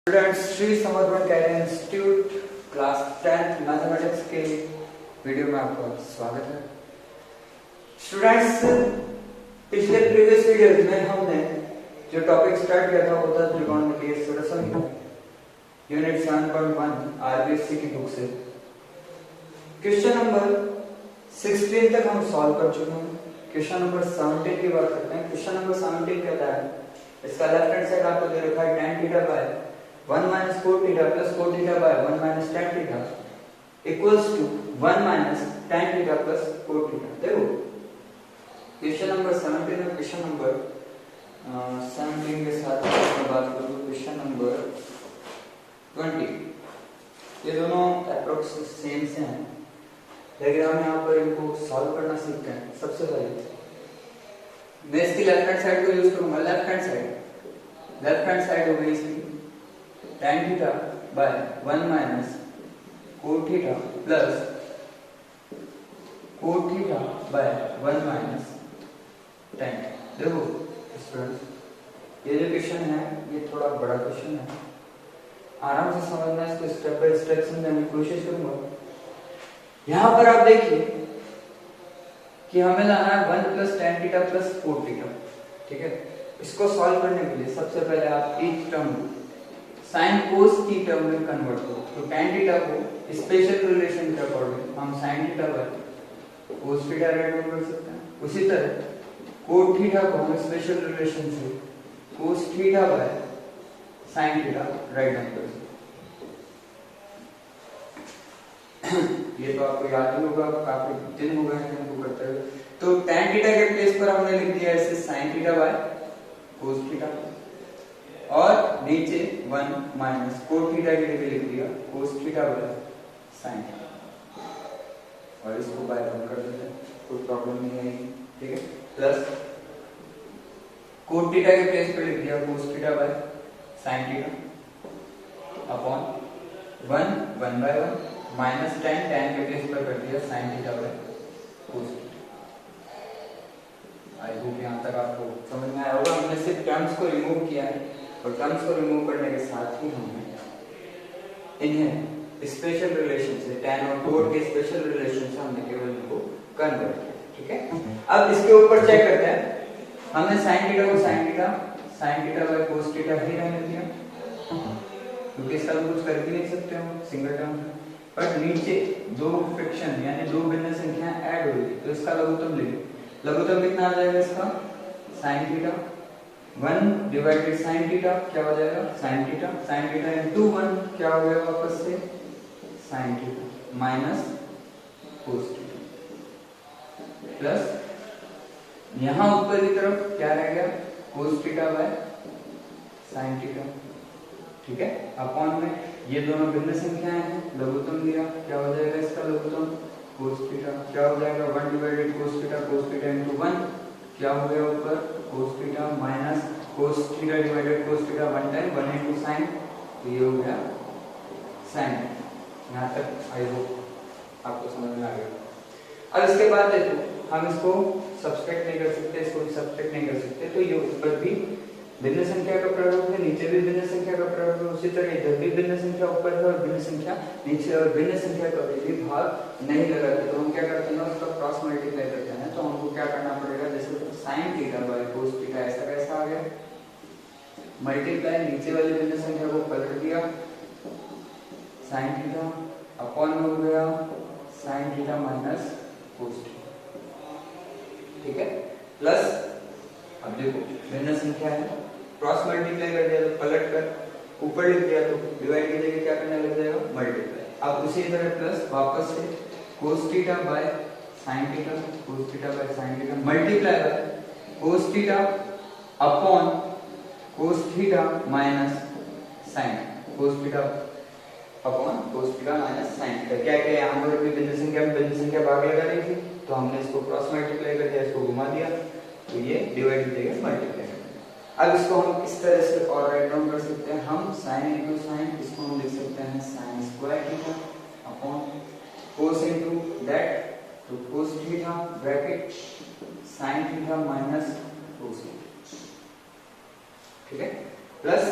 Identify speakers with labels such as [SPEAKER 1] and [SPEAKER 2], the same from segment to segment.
[SPEAKER 1] Students, Shri Samarpan career institute class 10th mathematics के video में आपका स्वागत है। स्टूडेंट्स, पिछले प्रीवियस वीडियोस में हमने जो टॉपिक स्टार्ट किया था वो था त्रिकोणमितीय समीकरण यूनिट 7.1 आरबीएससी की बुक से। क्वेश्चन नंबर 16 तक हम सॉल्व कर चुके हैं। क्वेश्चन नंबर 17 की बात करते हैं। क्वेश्चन नंबर 17 कहता है, इसका लेफ्ट हैंड साइड आपको दे रखा है tan theta by 1 minus cot theta plus cot theta by 1 minus tan theta equals to 1 minus tan theta plus cot theta। देखो क्वेश्चन नंबर 17 में क्वेश्चन नंबर 17 के साथ मैं बात करूँ क्वेश्चन नंबर 20, ये दोनों अप्रोक्स सेम से हैं, लेकिन हम यहाँ पर इनको सॉल्व करना सीखते हैं। सबसे पहले मैं इसकी लेफ्ट हैंड साइड को यूज करूंगा। लेफ्ट हैंड साइड हो गई इसकी tan theta by 1 minus cot theta plus cot theta by 1 minus tan। देखो स्टूडेंट्स, ये जो क्वेश्चन है ये थोड़ा बड़ा क्वेश्चन है, आराम से समझना, इसको स्टेप बाय स्टेप समझने की कोशिश करूंगा। यहाँ पर आप देखिए कि हमें लाना है 1 plus tan theta plus cot theta. ठीक है, इसको सॉल्व करने के लिए सबसे पहले आप एक टर्म साइन कोस की टर्म में कन्वर्ट करो। तो tan थीटा को स्पेशल रिलेशन के अकॉर्डिंग हम sin theta by cos theta right hand कर सकते हैं। उसी तरह cot थीटा को हम स्पेशल रिलेशन से cos theta by sin theta right hand कर सकते हैं। ये तो आपको याद ही होगा, काफी दिन हो गए हैं इनको करते हुए। तो tan थीटा के प्लेस पर हमने लिख दिया इसे sin theta by cos theta, और नीचे 1 माइनस cot थीटा के लिए लिख दिया cos theta by sin theta, और इसको बाय 1 कर देते हैं, कोई प्रॉब्लम नहीं है। ठीक है, प्लस cot थीटा के प्लेस पर लिख दिया cos theta by sin theta upon 1 by 1 minus tan के प्लेस पर कर दिया sin theta by cos theta. I hope यहाँ तक आपको समझ में आया होगा। हमने सिर्फ टर्म्स को रिमूव किया है, और टर्म्स को रिमूव करने के साथ ही हमने इन्हें स्पेशल रिलेशन से tan और cot के स्पेशल रिलेशन से हमने केवल इनको कन्वर्ट किया। ठीक है, अब इसके ऊपर चेक करते हैं। हमने sin थीटा को sin theta by cos theta ही रहने दिया, क्योंकि इसका कुछ कर भी नहीं सकते हम सिंगल टर्म में। बट नीचे दो फ्रैक्शन यानी दो भिन्न संख्याएं ऐड हो गई, तो इसका लघुत्तम ले लो। लघुत्तम कितना आ जाएगा इसका? sin theta 1 divided sin theta क्या हो जाएगा? sin थीटा इनटू 1 क्या हो गया वापस से sin theta minus cos theta, plus यहां ऊपर की तरफ क्या रह गया? cos theta by sin theta. ठीक है, अपॉन में ये दोनों भिन्न संख्याएं हैं, लघुत्तम दिया, क्या हो जाएगा इसका लघुत्तम? cos थीटा क्या हो जाएगा? 1 डिवाइडेड cos थीटा इनटू 1 क्या हो गया ऊपर? cos theta minus cos theta divided cos theta 1 time 1 into sin, तो ये हो गया sin। यहाँ तक आई होप आपको समझ में आ गया। अब इसके बाद देखो, हम इसको सब्सट्रैक्ट नहीं कर सकते, इसको भी सब्सट्रैक्ट नहीं कर सकते, तो ये ऊपर भी भिन्न संख्या का प्रयोग है, नीचे भी भिन्न संख्या का प्रयोग है। उसी तरह इधर भी भिन्न संख्या ऊपर है और भिन्न संख्या नीचे, और भिन्न संख्या का भी भाग नहीं लगाते, तो हम क्या करते हैं उसका क्रॉस मल्टीप्लाई करते हैं। तो हमको क्या करना पड़ेगा? जैसे sin theta by cos theta ऐसा कैसा आ गया, मल्टीप्लाई नीचे वाली भिन्न संख्या को पलट दिया, sin थीटा अपॉन हो गया sin theta minus cos theta. ठीक है, प्लस अब देखो भिन्न संख्या है, क्रॉस मल्टीप्लाई कर दिया तो पलट कर ऊपर लिख दिया, तो डिवाइड की जगह क्या करने लग जाएगा? मल्टीप्लाई। अब उसी तरह प्लस वापस से cos theta by sin theta, cos theta by sin theta multiply bye cos theta upon cos theta minus sin, cos theta upon cos theta minus sin theta. क्या क्या यहाँ पर भी भिन्न संख्या भाग लगा रही थी, तो हमने इसको क्रॉस मल्टीप्लाई कर दिया, इसको घुमा दिया, तो ये डिवाइड की जगह मल्टीप्लाई। अब इसको हम किस तरह से और राइट डाउन कर सकते हैं? हम sin इनटू sin, इसको हम लिख सकते हैं sin square theta upon cos into that, तो cos theta bracket sin theta minus cos theta. ठीक है, प्लस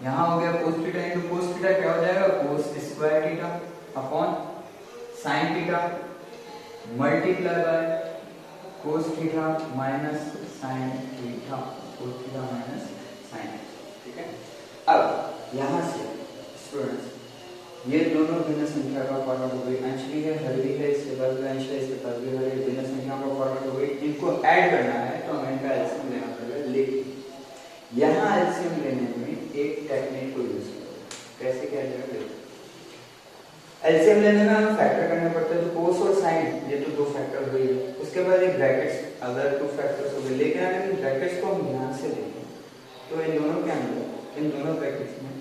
[SPEAKER 1] यहाँ हो गया cos theta into cos theta, क्या हो जाएगा cos square theta upon sin theta multiply bye cos theta minus sin theta, cos theta minus sin, ठीक है। अब यहाँ से स्टूडेंट्स ये दोनों भिन्न संख्या का फॉर्मेट हो गई, अंश भी है, हर भी है, इसके पास भी अंश है, इसके पास भी हर है, भिन्न संख्या का फॉर्मेट हो गई। इनको ऐड करना है तो हमें इनका एलसीएम लेना पड़ेगा, लेकिन यहाँ एलसीएम लेने में एक टेक्निक को यूज करो। कैसे किया जाएगा देखो, एलसीएम लेने में हमें फैक्टर करने पड़ते हैं, तो cos और sin ये तो दो फैक्टर हुए, उसके बाद एक ब्रैकेट्स अदर टू फैक्टर्स हो गए, लेकिन अगर इन ब्रैकेट्स को हम ध्यान से देखें तो इन दोनों के अंदर, इन दोनों ब्रैकेट्स में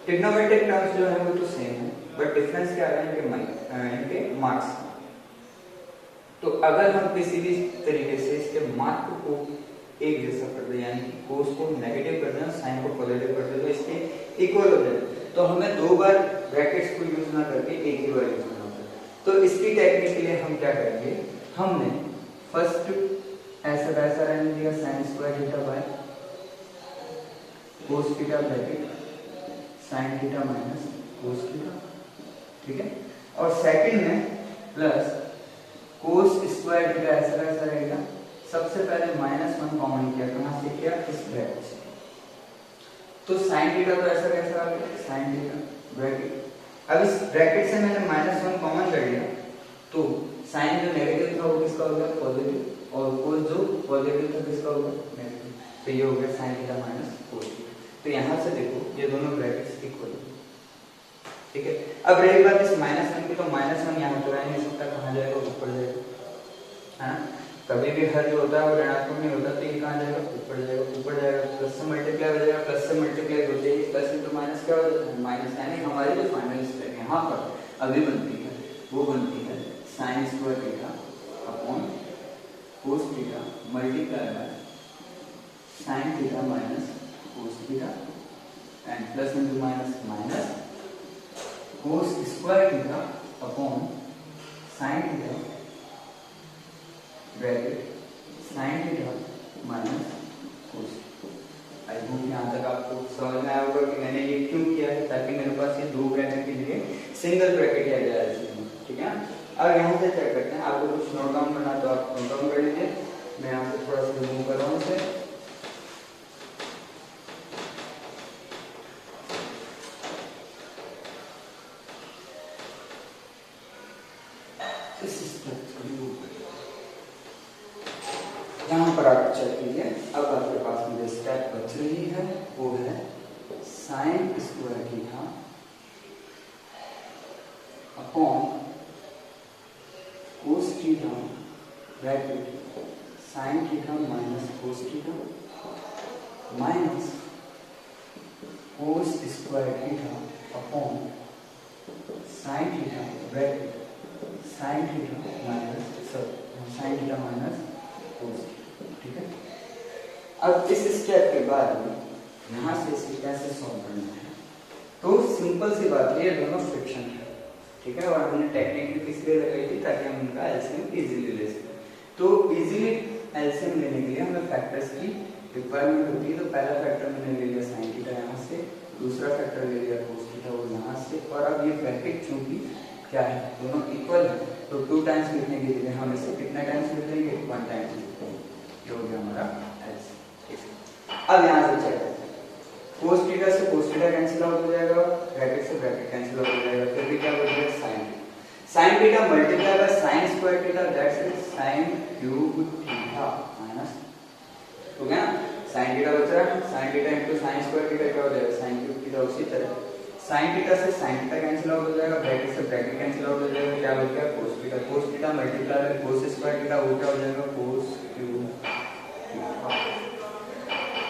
[SPEAKER 1] ट्रिग्नोमेट्रिक टर्म्स जो है वो तो सेम है, बट डिफरेंस क्या है इनके मार्क्स। तो अगर हम किसी भी तरीके से इसके मार्क को एक जैसा कर दें, यानी कि cos को नेगेटिव कर दें और sin को पॉजिटिव कर दें, तो इसके इक्वल हो जाए, तो हमें दो बार ब्रैकेट्स को यूज ना करके एक ही बार यूज करना पड़ेगा। तो इसकी टेक्निक के लिए हम क्या करेंगे, हमने फर्स्ट ऐसा वैसा रहने दिया sin square theta by cos theta bracket sin theta minus cos theta, ठीक है। और सेकंड में प्लस cos स्क्वायर थीटा ऐसा वैसा रहेगा, सबसे पहले -1 कॉमन किया, कहां से किया, इस ब्रैकेट से, तो sin थीटा तो ऐसा कैसा आ गया sin थीटा ब्रैकेट, अब इस ब्रैकेट से मैंने -1 कॉमन कर लिया, तो sin जो नेगेटिव था वो किसका हो गया पॉजिटिव, और cos जो पॉजिटिव था किसका हो गया नेगेटिव, तो ये हो गया sin theta minus cos theta. तो यहां से देखो ये दोनों ब्रैकेट्स इक्वल है, ठीक है। अब रही बात इस -1 की, तो -1 यहां तो रह नहीं सकता, कहां जाएगा ऊपर जाएगा, है ना। कभी भी हर जो होता है वो ऋणात्मक नहीं होता, तो ये कहां जाएगा ऊपर जाएगा, ऊपर जाएगा, प्लस से मल्टीप्लाई हो जाएगा, प्लस से मल्टीप्लाई होते ही प्लस इनटू माइनस क्या हो जाता है माइनस, यानी हमारी जो फाइनल स्टेप यहां पर अभी बनती है वो बनती है sin square theta upon cos theta multiply bye sin theta minus cos theta and plus into minus minus cos square theta upon sin theta bracket sin theta minus cos। I hope यहाँ तक आपको समझ में आया होगा कि मैंने ये क्यों किया है, ताकि मेरे पास ये दो ब्रैकेट के लिए सिंगल ब्रैकेट आ जाए, ठीक है। अब यहाँ से चेक करते हैं, आपको कुछ नोट डाउन करना तो आप नोट डाउन कर लीजिए, मैं यहाँ से थोड़ा सा रिमूव कर रहा हूँ इसे। यहाँ पर आप चेक कीजिए, अब आपके पास मुझे स्टेप बच रही है, वो है sin square theta upon cos theta bracket sin theta minus cos theta minus cos square theta upon sin theta bracket sin theta minus cos, ठीक है। अब इस स्टेप के बाद में यहाँ से इसे कैसे सॉल्व करना है, तो सिंपल सी बात है, ये दोनों फ्रिक्शन है, ठीक है। और हमने टेक्निक भी किस लिए लगाई थी, ताकि हम उनका एलसीएम इजीली ले सकें। तो इजीली एलसीएम लेने के लिए हमें फैक्टर्स की रिक्वायरमेंट होती है। तो पहला फैक्टर मैंने ले लिया sin थीटा यहाँ से, दूसरा फैक्टर ले लिया cos थीटा वो यहाँ से, और अब ये ब्रैकेट चूंकि क्या है दोनों इक्वल है, तो 2 टाइम्स लिखने के लिए हम इसे कितना टाइम्स लिख लेंगे 1 टाइम्स लिख लेंगे, जो हो गया हमारा एलसीएम। अब यहाँ से चेक करते हैं, cos थीटा से cos थीटा कैंसिल आउट हो जाएगा, ब्रैकेट से ब्रैकेट कैंसिल आउट हो जाएगा, फिर भी क्या बचेगा sin theta multiply bye sin square theta, that's is sin cube theta minus, हो गया ना। sin थीटा बच रहा है, sin theta into sin square theta क्या हो जाएगा sin क्यूब थीटा, उसी तरह sin थीटा से sin थीटा कैंसिल आउट हो जाएगा, ब्रैकेट से ब्रैकेट कैंसिल आउट हो जाएगा, क्या बच गया cos theta multiply bye cos square theta, वो क्या हो जाएगा cos cube theta.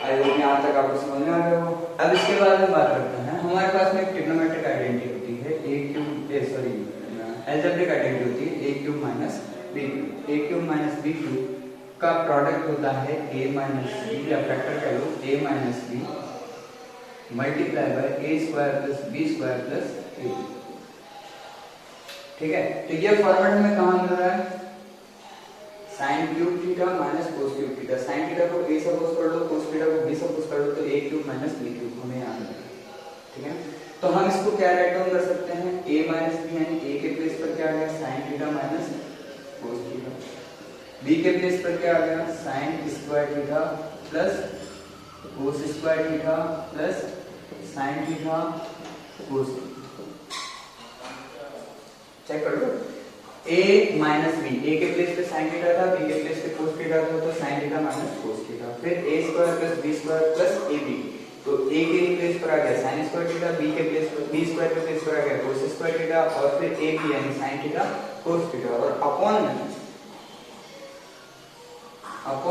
[SPEAKER 1] I hope यहाँ तक आपको समझ में आ गया हो। अब इसके बाद हम बात करते हैं, हमारे पास में एक ट्रिग्नोमेट्रिक आइडेंटिटी होती है अलजेब्रिक आइडेंटिटी होती है a cube minus b cube. a cube minus b cube का प्रोडक्ट होता है a माइनस b, या फैक्टर कह लो a minus b multiply by a square plus b square plus a, ठीक है। तो ये फॉर्मेट हमें कहाँ मिल रहा है, sine cube theta minus cos cube theta. Sine theta को a सपोज कर लो, कोस थीटा को b सपोज कर लो, तो a cube minus b cube हमें याद है, ठीक है। तो हम इसको क्या राइट डाउन कर सकते हैं, a माइनस b, यानी a के प्लेस पर क्या आ गया sine theta minus cos theta, b के प्लेस पर क्या आ गया sine square theta plus cos square theta plus sine theta cos. Check कर लो, a माइनस b, a के प्लेस पे साइन थीटा था, b के प्लेस पे कोस थीटा था, तो sine theta minus cos theta, फिर a square plus b square plus ab, तो a के प्लेस पर आ गया साइन स्क्वायर थीटा, b के प्लेस पर b स्क्वायर के प्लेस पर आ गया कोस स्क्वायर थीटा, और फिर ab यानी साइन थीटा कोस थीटा, और अपॉन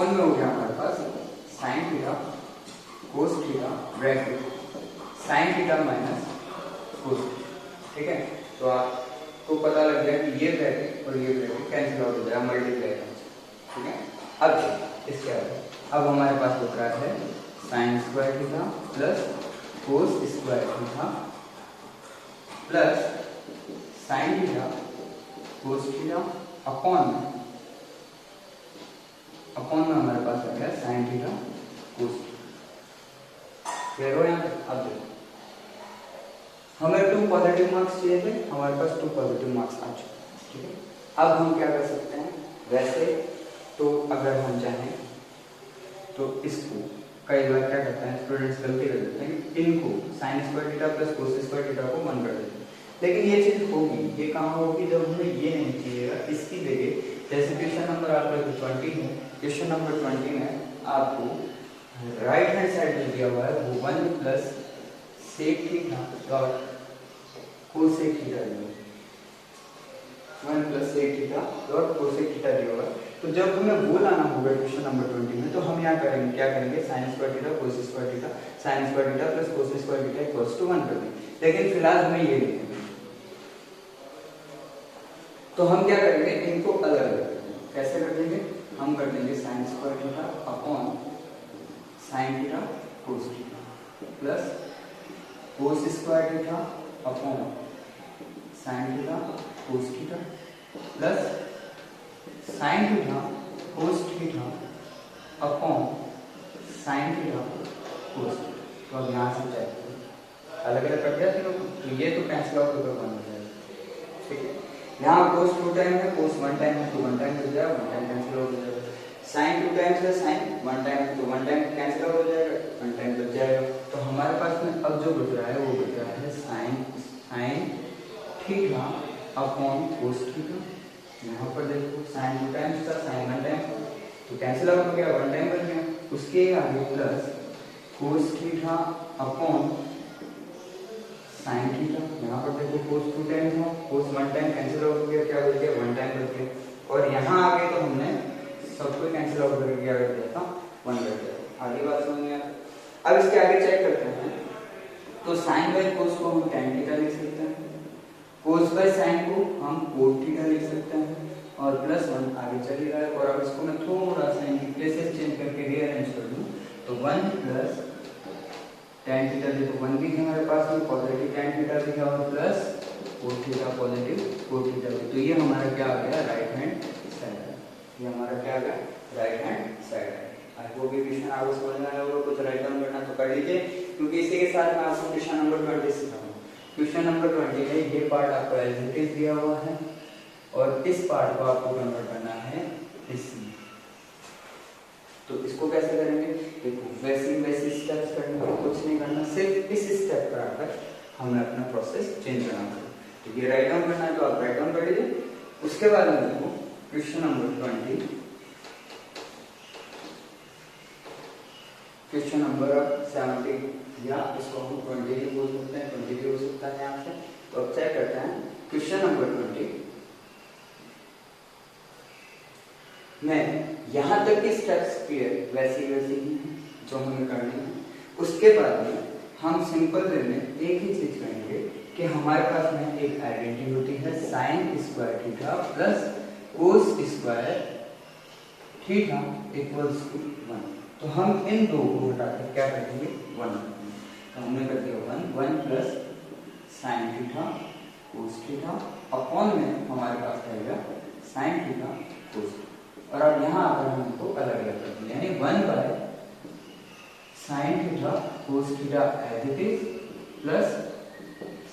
[SPEAKER 1] में हो गया हमारे पास sine theta cos theta bracket sine theta minus cos, ठीक है। तो आपको पता लग गया कि ये ब्रैकेट और ये ब्रैकेट कैंसिल आउट हो जाएगा, मल्टीप्लाई, ठीक है। अब इसके अब हमारे पास होता है sine square theta plus cos square theta plus sine theta cos theta upon में हमारे पास आ गया sine theta cos theta. Clear हो यहाँ? अब देखो, हमें 2 पॉजिटिव मार्क्स चाहिए थे, हमारे पास 2 पॉजिटिव मार्क्स आ चुके, ठीक है। अब हम क्या कर सकते हैं, वैसे तो अगर हम चाहें तो इसको कई बार क्या करते हैं स्टूडेंट्स गलती कर देते हैं, इनको sign square theta plus cos square theta को 1 कर देते हैं, लेकिन ये चीज होगी, ये कहाँ होगी, जब हमें ये नहीं चाहिएगा, इसकी जगह जैसे क्वेश्चन नंबर आपका 20 है, क्वेश्चन नंबर 20 में आपको राइट हैंड साइड में दिया हुआ है वो 1 plus sec theta dot cosec theta दिया, 1 plus sec theta dot cosec theta दिया हुआ है। तो जब हमें वो लाना होगा क्वेश्चन नंबर 20 में, तो हम यहाँ करेंगे क्या करेंगे, sine square theta cos square theta, sine square theta plus cos square theta equals to 1 कर देंगे। लेकिन फिलहाल हमें ये लिखना है, तो हम क्या करेंगे, इनको अलग अलग कर देंगे। कैसे कर देंगे, हम कर देंगे sign square theta upon sine theta cos theta plus cos square theta upon sine theta cos theta plus sine theta cos theta upon sine theta कोस। तो अब यहाँ से चेक करो, अलग अलग कर दिया तीनों को, तो ये तो कैंसिल आउट होकर 1 हो जाएगा, ठीक है। यहाँ कोस 2 टाइम है, कोस 1 टाइम है, तो 1 टाइम हो जाएगा, 1 टाइम कैंसिल आउट हो जाएगा। साइन 2 टाइम्स है, साइन 1 टाइम है, तो 1 टाइम कैंसिल आउट हो जाएगा, 1 टाइम बच जाएगा। तो हमारे पास में अब जो बच रहा है वो बच रहा है sine theta upon cos theta. यहाँ पर देखो साइन 2 टाइम्स था, साइन 1 टाइम, तो कैंसिल आउट हो गया, 1 टाइम बच गया। उसके आगे plus cos theta upon sine theta, यहाँ पर देखो कोस 2 टाइम था, कोस 1 टाइम कैंसिल आउट हो गया, क्या बच गया 1 टाइम बच गया। और यहाँ आगे तो हमने सबको कैंसिल आउट करके क्या कर दिया था 1 कर दिया। आगे बात समझ में आ? अब इसके आगे चेक करते हैं, तो साइन बाय कोस को हम tan थीटा लिख सकते हैं, कोस बाय साइन को हम कोट थीटा लिख सकते हैं, और प्लस 1 आगे चल रहा है। और अब इसको मैं थोड़ा सा इनकी प्लेसेस चेंज करके रीअरेंज कर दूं, तो 1 प्लस tan थीटा, देखो 1 भी है हमारे पास में, पॉजिटिव tan थीटा भी है, और plus cot theta positive cot theta भी। तो ये हमारा क्या आ गया, राइट हैंड साइड, ये हमारा क्या आ गया, राइट हैंड साइड है। आई होप ये क्वेश्चन आपको समझ में आया होगा, कुछ राइट डाउन करना तो कर लीजिए, क्योंकि इसी के साथ मैं आपको क्वेश्चन नंबर 20 सिखाऊंगा। क्वेश्चन नंबर 20 में ये पार्ट आपको एज इट इज दिया हुआ है, और इस पार्ट को आपको कन्वर्ट करना है इसमें। तो इसको कैसे करेंगे, देखो वैसे स्टेप्स करने को कुछ नहीं करना, सिर्फ इस स्टेप पर आकर हमें अपना प्रोसेस चेंज करना होगा। तो ये राइट डाउन करना है तो आप राइट डाउन कर लीजिए। उसके बाद में देखो क्वेश्चन नंबर 20, क्वेश्चन नंबर 70, या इसको हम 20 भी बोल सकते हैं, 20 भी हो सकता है यहाँ से। तो अब चेक करते हैं क्वेश्चन नंबर 20 में यहाँ तक की स्टेप्स क्लियर वैसी ही हैं जो हमें करनी है। उसके बाद में हम सिंपल वे में एक ही चीज करेंगे कि हमारे पास में एक आइडेंटिटी होती है sine square theta plus cos square theta equals to 1। तो हम इन दो को हटाकर क्या करेंगे 1, तो हमने कर दिया 1 plus sine theta cos theta upon में हमारे पास रहेगा साइन थीटा कोस। और अब यहाँ आकर हम इनको अलग अलग कर देंगे, यानी 1 by sine theta cos theta as it is plus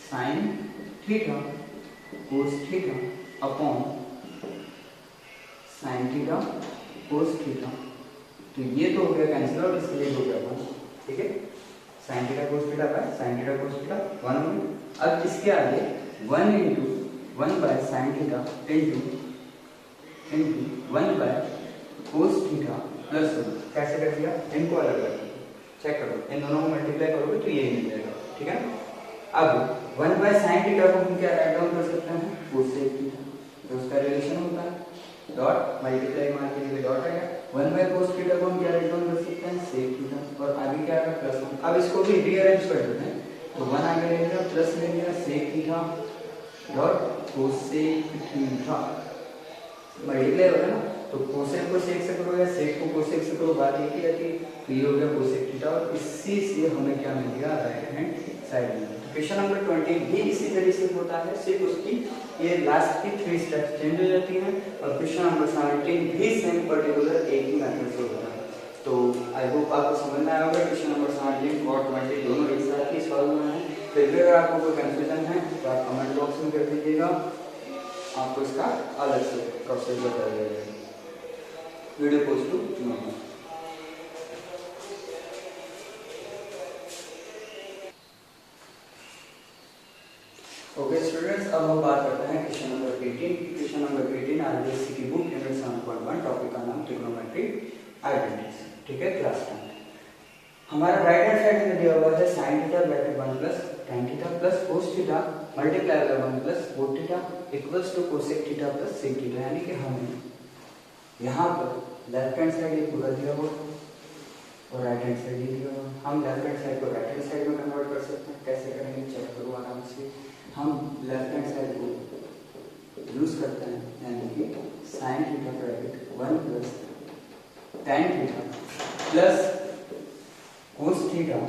[SPEAKER 1] sine theta cos theta upon sine theta cos theta. तो ये तो हो गया कैंसिल आउट, इसके लिए हो गया 1, ठीक है। Sine theta cos theta by sine theta cos theta 1 हो गया। अब इसके आगे 1 into 1 by sine theta into 1 by cos theta plus 1। कैसे कर दिया, इनको अलग कर दिया, चेक करो, इन दोनों को मल्टीप्लाई करोगे तो ये मिल जाएगा, ठीक है। अब 1 बाय साइन थीटा को हम क्या राइट डाउन कर सकते हैं, कोसेक थीटा, तो उसका रिलेशन होता है डॉट मल्टीप्लाई मान के लिए डॉट आएगा। 1 बाय कोस थीटा को हम क्या राइट डाउन कर सकते हैं, सेक थीटा, और आगे क्या आएगा प्लस 1। अब इसको भी रीअरेंज कर देते हैं, तो 1 आगे ले लिया प्लस ले लिया sec theta dot cosec theta, multiply होगा ना, तो कोसेक को सेक से करो या सेक को कोसेक से करो, बात एक ही रहती है। तो ये हो गया कोसेक थीटा, और इसी से हमें क्या मिल गया, राइट हैंड साइड में। क्वेश्चन नंबर 20 भी इसी तरह से होता है, सिर्फ उसकी ये लास्ट की 3 स्टेप्स चेंज हो जाती हैं, और क्वेश्चन नंबर 17 भी सेम पर्टिकुलर एक ही मेथड से होता है। तो आई होप आपको समझ में आया होगा। क्वेश्चन नंबर 17 और 20 दोनों एक साथ ही सॉल्व होना है। फिर भी अगर आपको कोई कंफ्यूजन है तो आप कमेंट बॉक्स में कर दीजिएगा, आपको इसका अलग से प्रोसेस बताया जाएगा। Video post to note. Okay students, अब हम बात करते हैं question number 18। Question number 18 RBSC की बुक यूनिट 7.1, टॉपिक का नाम ट्रिग्नोमेट्री आइडेंटिटीज, ठीक है, क्लास 10। हमारा राइट हैंड साइड में दिया हुआ है sin theta bracket 1 plus tan theta plus cos theta multiply by 1 plus cot theta equals to cosec theta plus sec theta, यानी कि हमें यहाँ पर लेफ्ट हैंड साइड ये पूरा दिया हुआ और राइट हैंड साइड ये दिया हुआ। हम लेफ्ट हैंड साइड को राइट हैंड साइड में कन्वर्ट कर सकते हैं, कैसे करेंगे चेक करो आराम से। हम लेफ्ट हैंड साइड को यूज करते हैं, यानी कि sin theta bracket 1 plus tan theta plus cos theta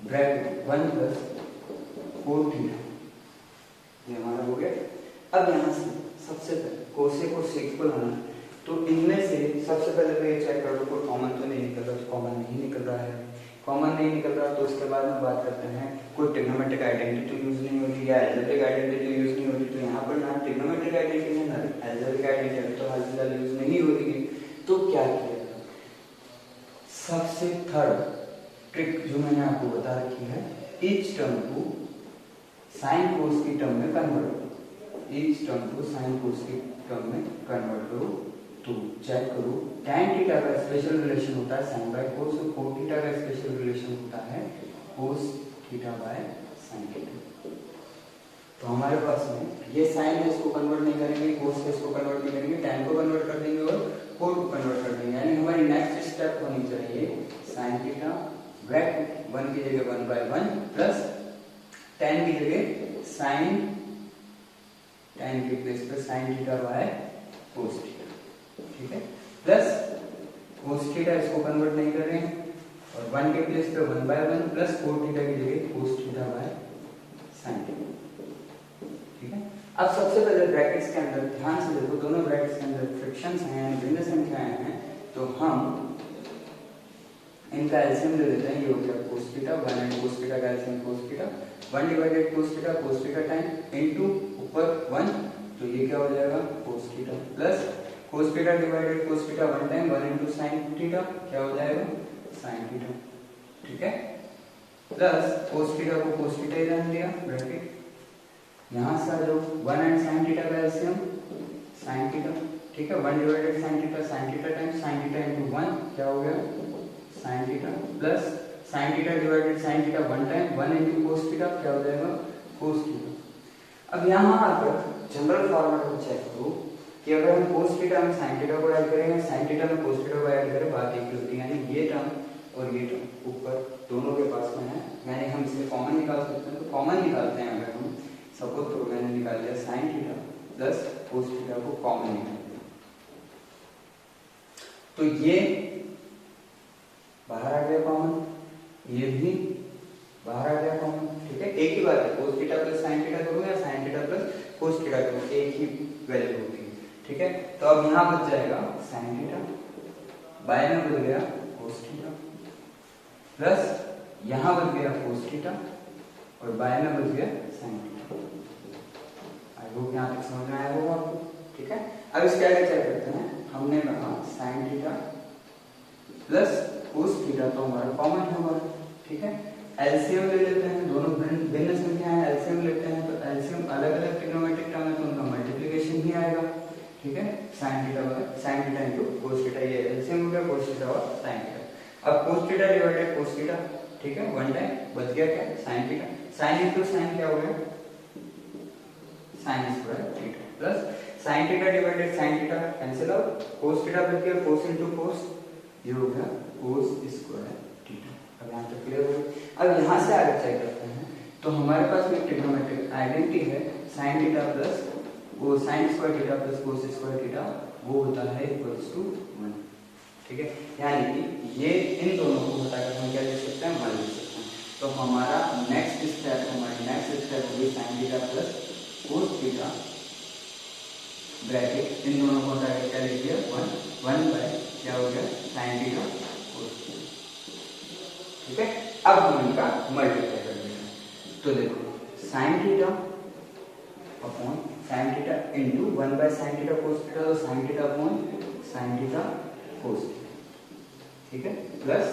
[SPEAKER 1] bracket 1 plus cot theta, ये हमारा हो गया। अब यहाँ से सबसे पहले कोसेक और सेक को लाना, तो इनमें से सबसे पहले तो ये चेक कर लो कोई कॉमन तो नहीं निकल रहा, तो कॉमन नहीं निकल रहा है। कॉमन नहीं निकल रहा तो उसके बाद में बात करते हैं कोई ट्रिग्नोमेट्रिक आइडेंटिटी तो यूज नहीं होती या एल्जेब्रिक आइडेंटिटी यूज नहीं होती। तो यहाँ पर ना ट्रिग्नोमेट्रिक आइडेंटिटी है ना एल्जेब्रिक आइडेंटिटी, तो हाल फिलहाल यूज नहीं हो रही है। तो क्या किया, सबसे थर्ड ट्रिक जो मैंने आपको बता रखी है, ईच टर्म को साइन कोस की टर्म में कन्वर्ट करो, ईच टर्म को साइन कोस की टर्म में कन्वर्ट करो। तो चेक करो tan थीटा का स्पेशल रिलेशन होता है sin बाय cos, और cot थीटा का स्पेशल रिलेशन होता है cos theta by sin theta. तो हमारे पास में ये sin है, इसको कन्वर्ट नहीं करेंगे, cos है इसको कन्वर्ट नहीं करेंगे, tan को कन्वर्ट कर देंगे और cot को कन्वर्ट कर देंगे, यानी हमारी नेक्स्ट स्टेप होनी चाहिए sin थीटा ब्रैकेट 1 की जगह 1 बाय 1 प्लस tan की जगह sin, tan के प्लेस पे sin theta by cos theta, ठीक है, प्लस cos थीटा इसको कन्वर्ट नहीं कर रहे हैं, और 1 के प्लेस पे 1 बाय 1 प्लस cot थीटा की जगह cos theta by sin theta, ठीक है। अब सबसे पहले ब्रैकेट्स के अंदर ध्यान से देखो, दोनों ब्रैकेट्स के अंदर फ्रैक्शंस हैं यानी भिन्न संख्याएं हैं, तो हम इनका एलसीएम ले लेते हैं। ये हो गया cos theta, 1 and cos theta का LCM cos theta, 1 divided cos theta time into ऊपर 1, तो ये क्या हो जाएगा cos theta plus cos theta divided cos theta 1 time 1 into sin theta, क्या हो जाएगा sin थीटा, ठीक है, प्लस cos थीटा को cos थीटा ही रहने दिया ब्रैकेट। यहां से आ जाओ 1 एंड sin थीटा का एलसीएम sin थीटा, ठीक है, 1 divided sin theta time sin theta into 1, क्या हो गया sin theta plus sin theta divided sin theta 1 time 1 into cos theta, क्या हो जाएगा cos थीटा। अब यहां आकर जनरल फॉर्मूला को चेक करो कि अगर हम cos थीटा में sin थीटा को ऐड करेंगे, sin थीटा में cos थीटा को ऐड करें, बात एक ही होती है, यानी ये टर्म और ये टर्म ऊपर दोनों के पास में है, यानी हम इसे कॉमन निकाल सकते हैं। तो कॉमन निकालते हैं, अगर हम सबको, तो मैंने निकाल लिया sin theta plus cos theta को कॉमन निकाल दिया, तो ये बाहर आ गया कॉमन, ये भी बाहर आ गया कॉमन, ठीक है, एक ही बात है, cos theta plus sin theta करूं या sin theta plus cos theta करूं, एक ही वैल्यू होती है, ठीक है। तो अब यहाँ बच जाएगा साइन थीटा, बाय में बच गया कोस थीटा, प्लस यहाँ बच गया कोस थीटा और बाय में बच गया साइन थीटा। आई होप यहाँ तक समझ में आया होगा आपको, ठीक है। अब इसके आगे चेक करते हैं। हमने कहा साइन थीटा प्लस कोस थीटा तो हमारा कॉमन होगा, ठीक है। एलसीएम ले लेते हैं, दोनों भिन्न संख्या है, एलसीएम लेते हैं तो एलसीएम अलग अलग ट्रिग्नोमेट्रिक टर्म है तो उनका मल्टीप्लिकेशन ही आएगा, ठीक है। Sine theta into cos theta, ये एलसीएम हो गया कोस थीटा और साइन थीटा। अब cos theta divided cos theta, ठीक है, वन टाइम बच गया क्या sine theta, sine into sine क्या हो गया sine square theta, plus sine theta divided sine theta cancel out, cos theta बच गया कोस इनटू कोस, ये हो गया कोस स्क्वायर थीटा। अब यहाँ तक क्लियर हो गया। अब यहाँ से आगे चेक करते हैं तो हमारे पास में ट्रिग्नोमेट्रिक आइडेंटिटी है साइन थीटा प्लस वो sign square theta plus cos square theta, वो होता है इक्वल्स टू 1, ठीक है। यानी कि ये इन दोनों को घटाकर हम क्या लिख सकते हैं 1 लिख सकते हैं। तो हमारा नेक्स्ट स्टेप होगी sine theta plus cos theta bracket in दोनों को हटाकर क्या लिख दिया 1 बाय क्या हो गया साइन थीटा कोस थीटा, ठीक है। अब हम इनका मल्टीप्लाई कर देंगे तो देखो sine theta upon sine theta into 1 by sine theta cos theta, तो sine theta upon sine theta cos theta, ठीक है, प्लस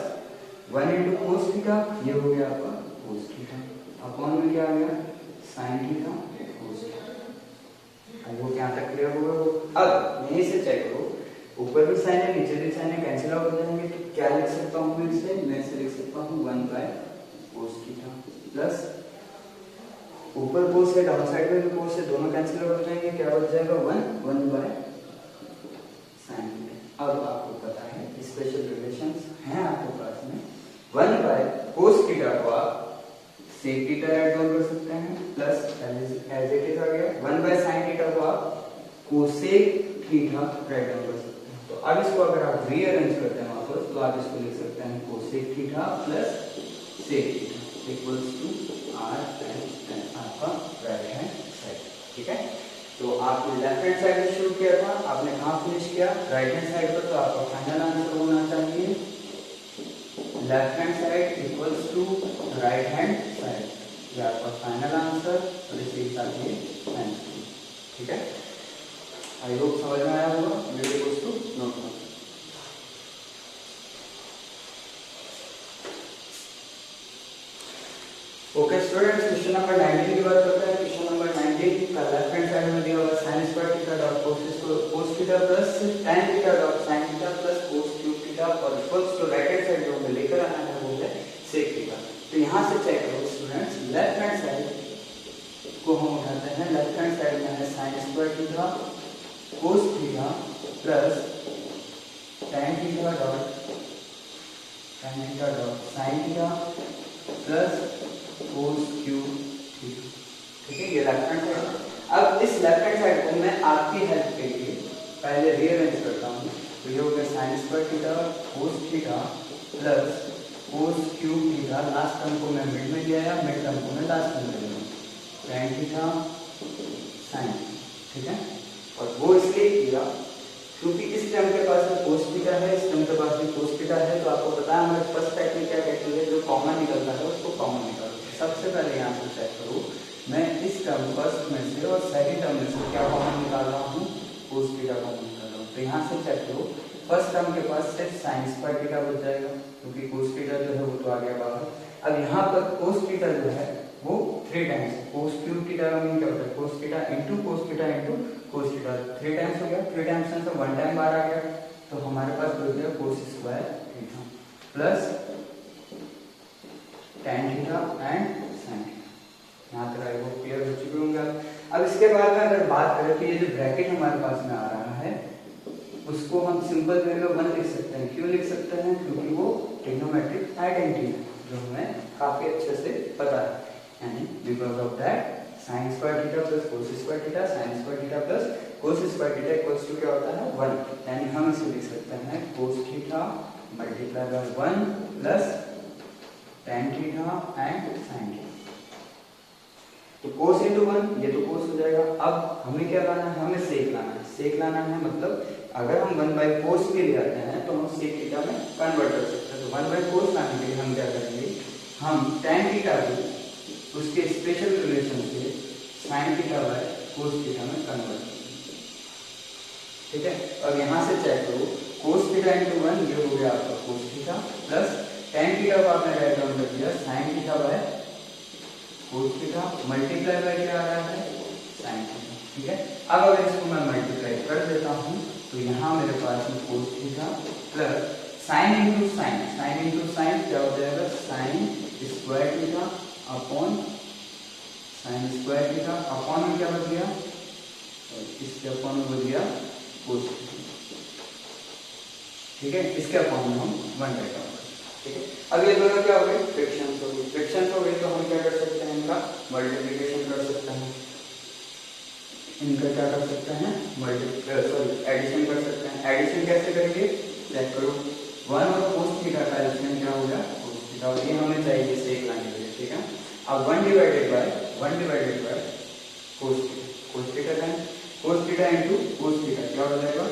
[SPEAKER 1] 1 इंटू कोस थीटा, ये हो गया आपका कोस थीटा, अपॉन में क्या आ गया साइन थीटा कोस थीटा। अब वो क्या तक क्लियर होगा। अब यहीं से चेक करो, ऊपर भी साइन है नीचे भी साइन है, कैंसिल आउट हो जाएंगे तो क्या लिख सकता हूँ मैं इसे, मैं इसे लिख सकता हूँ 1 बाय कोस थीटा, प्लस ऊपर कोस है डाउन साइड में भी कोस है, दोनों कैंसिल आउट हो जाएंगे, क्या बच जाएगा 1 बाय साइन थीटा। अब आपको पता है स्पेशल रिलेशंस हैं आपके पास में, 1 बाय कोस थीटा को आप सेक थीटा ऐड डाउन कर सकते हैं, प्लस एज इट इज आ गया 1 बाय साइन थीटा को आप कोसेक थीटा राइट डाउन कर सकते हैं। तो अब इसको अगर आप रीअरेंज करते हैं वापस तो आप इसको लिख सकते हैं cosec theta plus sec theta equals to r tan आपका राइट हैंड साइड, ठीक है। तो आपने लेफ्ट हैंड साइड से शुरू किया था, आपने कहाँ फिनिश किया राइट हैंड साइड पर, तो आपका फाइनल आंसर होना चाहिए left hand side equals to right hand side, ये आपका फाइनल आंसर और इसी के साथ ये आंसर, ठीक है। आई होप समझ में आया होगा, मेरे दोस्तों नोट करो। ओके स्टूडेंट्स, क्वेश्चन नंबर 19 की बात करते हैं। क्वेश्चन नंबर 19 का लेफ्ट हैंड साइड में दिया हुआ sin square theta dot cos theta plus tan theta dot sin theta plus cos cube theta और equals to right hand side जो हमें लेकर आना है वो है sec थीटा। तो यहां से चेक करो स्टूडेंट्स, लेफ्ट हैंड साइड को हम उठाते हैं, लेफ्ट हैंड साइड में है sin square theta cos theta plus tan theta dot sin theta plus cos cube theta, ठीक है, ये लेफ्ट हैंड साइड। अब इस लेफ्ट हैंड साइड को मैं आपकी हेल्प के लिए पहले रीअरेंज करता हूँ, तो ये हो गया sin square theta cos theta plus cos cube theta, last term को मैं मिड में ले आया, मिड टर्म को मैं लास्ट में ले लूँ, tan थीटा sin, ठीक है। और वो इसलिए किया क्योंकि इस टर्म के पास में cos थीटा है, इस टर्म के पास में cos थीटा है, तो आपको पता है हमारे फर्स्ट टेक्निक क्या कहती है, जो कॉमन निकलता है उसको कॉमन निकालो। सबसे पहले यहाँ से चेक करो, मैं इस टर्म फर्स्ट में से और सेकंड टर्म में से क्या कॉमन निकाल रहा हूँ, cos थीटा कॉमन निकाल रहा हूँ। तो यहाँ से चेक करो, फर्स्ट टर्म के पास सिर्फ sin स्क्वायर थीटा बच जाएगा क्योंकि cos थीटा जो है वो तो आ गया बाहर। अब यहाँ पर cos थीटा जो है वो 3 टाइम्स cos क्यूब थीटा का मीन क्या होता है, cos theta into cos theta into cos theta, 3 times हो गया, 3 टाइम्स में तो 1 टाइम बाहर आ गया, तो हमारे पास बच गया cos square theta plus tan theta and sin theta. यहाँ तक आई होप क्लियर हो चुके होंगे। अब इसके बाद में अगर बात करें तो ये जो ब्रैकेट हमारे पास में आ रहा है उसको हम सिंपल वे में 1 लिख सकते हैं। क्यों लिख सकते हैं, क्योंकि वो ट्रिग्नोमेट्रिक आइडेंटिटी है जो हमें काफी अच्छे से पता है, यानी because of that sin square theta plus cos square theta sin square theta plus cos square theta equals to क्या होता है 1, यानी हम इसे लिख सकते हैं cos theta multiply by 1 plus tan theta and sin theta. तो cos into 1 ये तो cos हो जाएगा। अब हमें क्या लाना है, हमें sec लाना है। सेक लाना है मतलब अगर हम 1/cos के लिए आते हैं तो हम सेक थीटा में कन्वर्ट कर सकते हैं। तो 1/cos लाने के लिए हम क्या करेंगे, हम tan थीटा को उसके स्पेशल रिलेशन से sin theta by cos theta में कन्वर्ट करेंगे। ठीक है, अब यहाँ से चेक करो cos थीटा इंटू 1 ये हो गया आपका cos theta plus tan theta को आपने राइट डाउन कर दिया sin theta by cos theta multiply bye क्या आ रहा है sin थीटा। ठीक है, अब अगर इसको मैं मल्टीप्लाई कर देता हूँ तो यहाँ मेरे पास में cos theta plus sin into sine क्या हो जाएगा sin square theta upon sin square theta upon में क्या बच गया, इसके अपॉन में बच गया cos थीटा। ठीक है, इसके अपॉन में हम 1 लेकर आएंगे। ठीक है, अब ये दोनों क्या हो गए फ्रैक्शंस हो गए, फ्रैक्शंस हो गए तो हम क्या कर सकते हैं, इनका मल्टीप्लिकेशन कर सकते हैं, इनका क्या कर सकते हैं एडिशन कर सकते हैं। एडिशन कैसे करेंगे चेक करो, 1 और cos थीटा का एडिशन क्या होगा cos थीटा, और ये हमें चाहिए सेक लाने के लिए। ठीक है, अब 1 डिवाइडेड बाय cos थीटा का cos theta into cos theta क्या हो जाएगा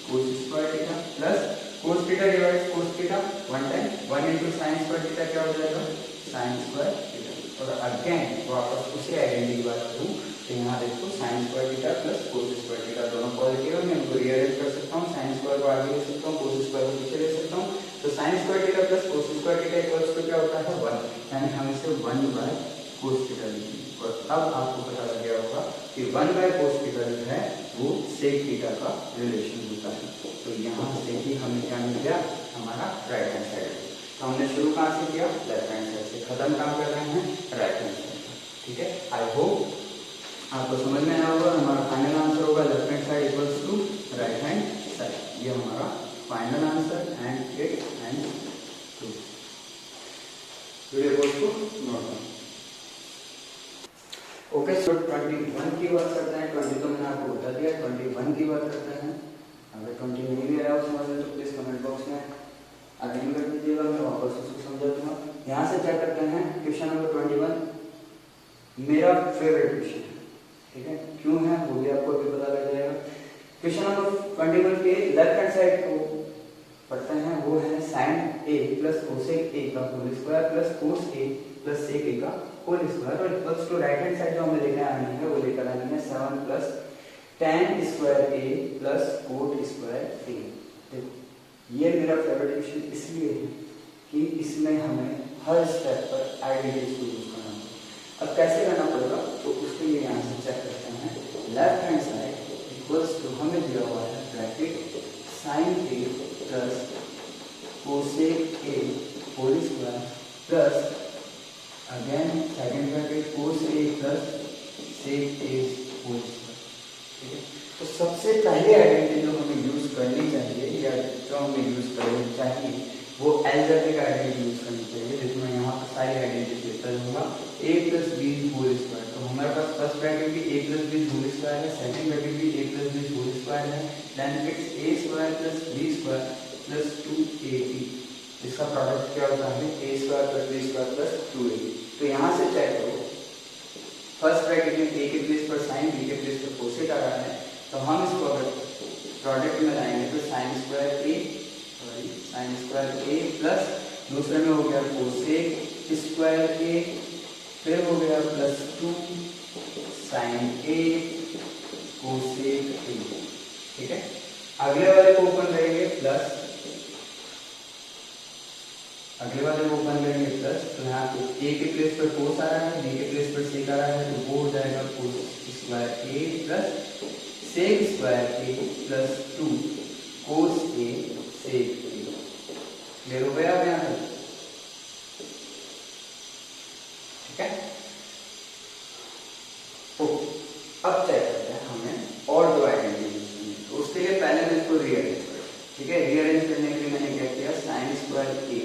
[SPEAKER 1] cos square theta plus cos theta divides cos theta 1 time 1 into sin square theta क्या हो जाएगा sin स्क्वायर थीटा। और अगेन वापस उसी आइडेंटिटी की बात करूं तो यहाँ देखो sin square theta plus cos square theta दोनों पॉजिटिव है, मैं इनको रीअरेंज कर सकता हूँ, sin स्क्वायर को आगे ले सकता हूँ, cos स्क्वायर को पीछे ले सकता हूँ। तो sin square theta plus cos square theta equals to क्या होता है 1, यानी हम इसे 1/cos थीटा लिखेंगे। और अब आपको पता लग गया होगा कि 1/cos थीटा जो है वो sec थीटा का रिलेशन होता है। तो यहाँ से ही हमें क्या मिल गया हमारा राइट हैंड साइड। तो हमने शुरू कहाँ से किया लेफ्ट हैंड साइड से, खत्म काम कर रहे हैं राइट हैंड साइड। ठीक है, आई होप आपको समझ में आया होगा। हमारा फाइनल आंसर होगा left hand side equals to right hand side, ये हमारा final answer and 8 and 2। Video को नोट करें। ओके, सो 21 की बात करते हैं। 20 तो मैंने आपको बता दिया, 21 की बात करते हैं। अगर 20 नहीं भी आया समझ में तो प्लीज कमेंट बॉक्स में अगेन कर दीजिएगा, मैं वापस उसको समझा दूंगा। यहाँ से क्या करते हैं, क्वेश्चन नंबर 21 मेरा फेवरेट क्वेश्चन है। ठीक है, क्यों है वो भी आपको अभी पता लग जाएगा। क्वेश्चन नंबर 21 के लेफ्ट हैंड साइड को पढ़ते हैं, वो है sin a plus cosec a का whole square plus cos a plus sec a का होल स्क्वायर, और equals to right hand side जो हमें लेकर आनी है वो लेकर आनी है 7 plus tan square a plus cot square a। देखो ये मेरा फेवरेट क्वेश्चन इसलिए है कि इसमें हमें हर स्टेप पर आइडेंटिटीज को यूज करना होगा। अब कैसे करना पड़ेगा तो उसके लिए यहाँ से चेक करते हैं, left hand side equals to हमें दिया हुआ है bracket sin a plus cosec a whole square plus again second bracket cos a plus sec a whole square. ठीक है, तो सबसे पहले आइडेंटिटी जो हमें यूज करनी चाहिए या जो हमें यूज करनी चाहिए वो अलजेब्रिक आइडेंटिटी यूज करनी चाहिए, जिसमें यहाँ पर सारी आइडेंटिटी लेता जाऊंगा a plus b whole square. तो हमारे पास फर्स्ट ब्रैकेट भी a plus b whole square है, सेकंड ब्रैकेट भी a plus b whole square है, then it's a square plus b square plus 2ab। इसका प्रोडक्ट क्या होता है a square plus b square plus 2ab। तो यहाँ से चेक करो, फर्स्ट ब्रैकेट में a के प्लेस पर sin, b के प्लेस पर cosec आ रहा है, तो हम इसको अगर प्रोडक्ट में लाएंगे तो sin स्क्वायर a प्लस दूसरे में हो गया cosec स्क्वायर a, फिर हो गया plus 2 sin a cosec a। ठीक है, अगले वाले को ओपन करेंगे प्लस, तो यहाँ पे a के प्लेस पर cos आ रहा है, b के प्लेस पर sec आ रहा है, तो वो हो जाएगा cos square a plus sec square a plus 2 cos a sec a। Clear हो गया अब यहाँ तक? ठीक है, तो अब चेक करते हैं हमें और दो आइडेंटिटी। तो उसके लिए पहले मैं इसको रीअरेंज करूँ। ठीक है, रीअरेंज करने के लिए मैंने क्या किया, sin square a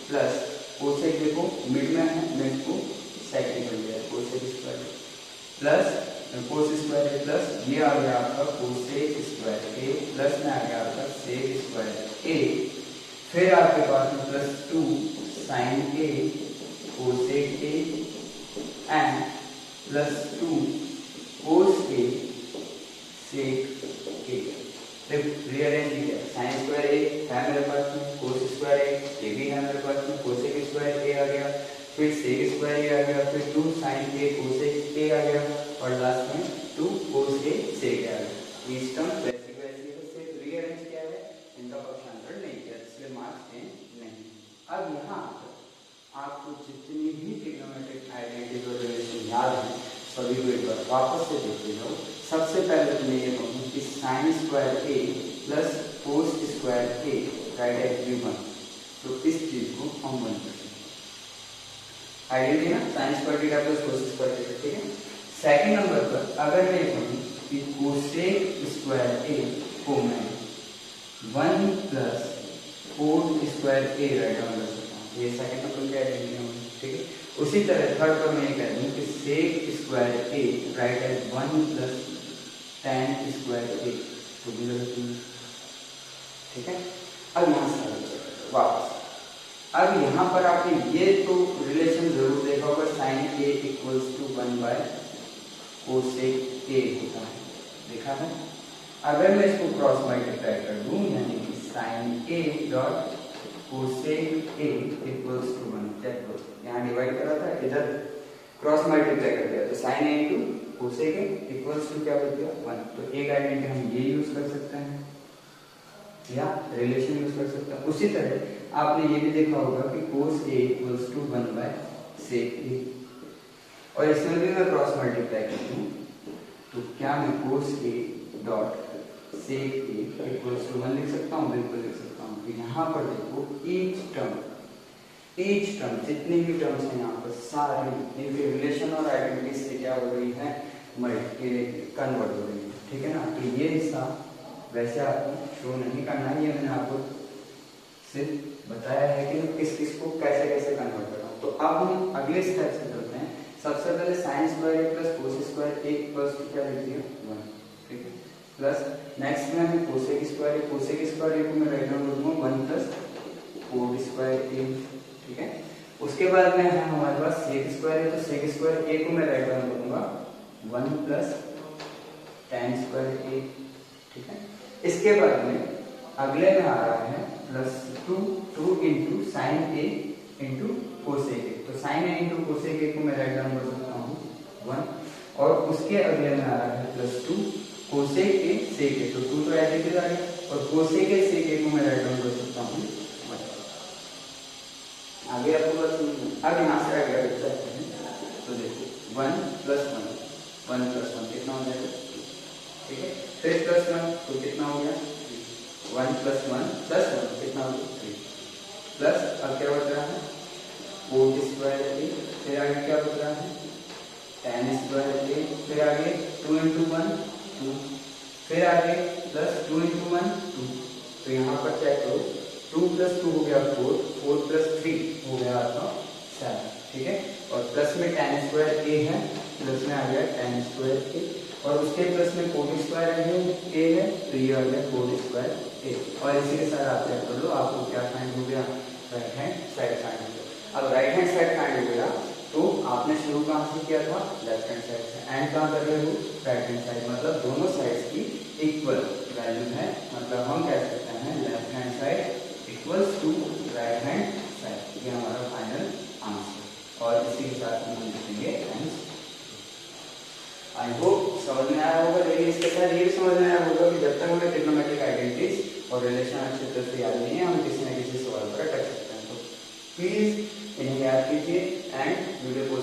[SPEAKER 1] plus cosec, देखो मिड में है, मैं इसको सेकंड कर लिया cosec square plus cos square a plus ये आ गया आपका cosec स्क्वायर a प्लस में आ गया आपका sec स्क्वायर a, फिर आपके पास में plus 2 sin a cosec a and plus 2 cos a sec rearrange किया, साइन स्क्वायर ए है मेरे पास में, कोस स्क्वायर ए भी है मेरे पास में, कोसेक स्क्वायर ए आ गया, फिर सेक स्क्वायर ए आ गया, फिर 2 साइन ए कोसेक ए आ गया और लास्ट में 2 कोस ए सेक आ गया। इस टर्म वैसे वैसे सिर्फ रीअरेंज किया है, इनका पक्षांतर नहीं किया, इसलिए मार्क्स चेंज नहीं। अब यहाँ आपको जितनी भी ट्रिग्नोमेट्रिक आइडेंटिटी और रिलेशन याद है सभी को एक बार वापस से देखते जाओ। सबसे पहले तो मैं ये कहूँ कि sign square A plus cos square A right eight one, तो इस चीज को हम वन करते हैं आइडेंटिटी ना, sign square theta plus cos square theta, ठीक है। सेकंड नंबर पर अगर मैं कहूँ कि कोसेक स्क्वायर ए को मैं 1 plus coat square A write down कर सकता हूँ, ये सेकंड नंबर की आइडेंटिटी होगी, ठीक है। उसी तरह थर्ड पर मैं ये कह दूँ कि sec square A right at 1 plus tan square A, तो भी ठीक है। अब यहाँ से वापस, अब यहाँ पर आपने ये तो रिलेशन जरूर देखा होगा, sine A equals to 1 by cosec A होता है, देखा है। अगर मैं इसको क्रॉस मल्टीप्लाई कर दूं, यानी कि sine A dot cosec A equals to 1, check करो, यहाँ डिवाइड करा था, इधर क्रॉस मल्टीप्लाई कर दिया, तो sine A into cosec A equals to क्या बच गया 1। तो एक आइडेंटिटी हम ये यूज कर सकते हैं या रिलेशन यूज कर सकते हैं। उसी तरह आपने ये भी देखा होगा कि कोस ए इक्वल्स टू 1 बाय सेक ए, और इसमें भी मैं क्रॉस मल्टीप्लाई करती हूँ, तो क्या मैं cos A dot sec A equals to 1 लिख सकता हूँ? बिल्कुल लिख सकता हूँ। तो यहाँ पर देखो ईच टर्म जितनी भी टर्म्स हैं यहाँ पर सारी इनके रिलेशन और आइडेंटिटी से क्या हो रही है, कन्वर्ट हो रही है, ठीक है ना। तो ये हिस्सा वैसे आपको शो नहीं करना है, ये मैंने आपको सिर्फ बताया है कि किस किस को कैसे कैसे कन्वर्ट करना। तो अब हम अगले स्टेप से चलते हैं। सबसे पहले sine square A plus cos square A equals to क्या लिख दिया 1, ठीक है। प्लस नेक्स्ट में हमें कोसेक स्क्वायर ए को मैं राइट डाउन कर दूंगा 1 प्लस कोट स्क्वायर ए, ठीक है। उसके बाद में है हमारे पास सेक स्क्वायर है, तो सेक स्क्वायर ए को मैं राइट डाउन करूंगा 1 प्लस tan स्क्वायर ए, ठीक है। इसके बाद में अगले में आ रहा है plus 2 into sine A into cosec A, तो sine A into cosec A को मैं राइट डाउन कर सकता हूँ 1, और उसके अगले में आ रहा है प्लस 2 कोसेक ए सेक ए, तो 2 तो ऐसे ही आ गया, और कोसेक ए सेक ए को मैं राइट डाउन कर सकता हूँ 1। आगे आपको बस अब यहाँ से आगे बढ़ सकते हैं, तो देखो 1 प्लस 1 कितना हो जाएगा, ठीक है। फिर प्लस 1 तो कितना हो गया 1 प्लस 1 कितना हो गया 3, प्लस अब क्या बच रहा है कोट स्क्वायर ए, फिर आगे क्या बच रहा है tan स्क्वायर ए, फिर आगे 2 इंटू 1 2, फिर आगे प्लस 2 इंटू 1 2, तो यहाँ पर चेक करो 2 प्लस 2 हो गया 4 प्लस 3 हो गया आपका 7, ठीक है। और प्लस में tan स्क्वायर ए है, प्लस में आ गया tan स्क्वायर ए, और उसके प्लस में कोट स्क्वायर ए है, तो ये आ गया कोट स्क्वायर ए, और इसी के साथ आप चेक कर लो आपको क्या फाइंड हो गया, राइट हैंड साइड फाइंड हो गया। अब राइट हैंड साइड फाइंड हो गया, तो आपने शुरू कहाँ से किया था लेफ्ट हैंड साइड से, एंड कहाँ कर रहे हो राइट हैंड साइड, मतलब दोनों साइड्स की इक्वल वैल्यू है, मतलब हम कह सकते हैं left hand side equals to right hand side, ये हमारा फाइनल आंसर, और इसी के साथ हम लिखेंगे आंसर। आई होप समझ में आया होगा, लेकिन इसके साथ ये भी समझ में आया होगा कि जब तक हमें ट्रिग्नोमेट्रिक आइडेंटिटीज और रिलेशन अच्छे तरह से याद नहीं है, हम किसी न किसी सवाल पर अटक सकते हैं। तो प्लीज इन्हें याद कीजिए एंड वीडियो को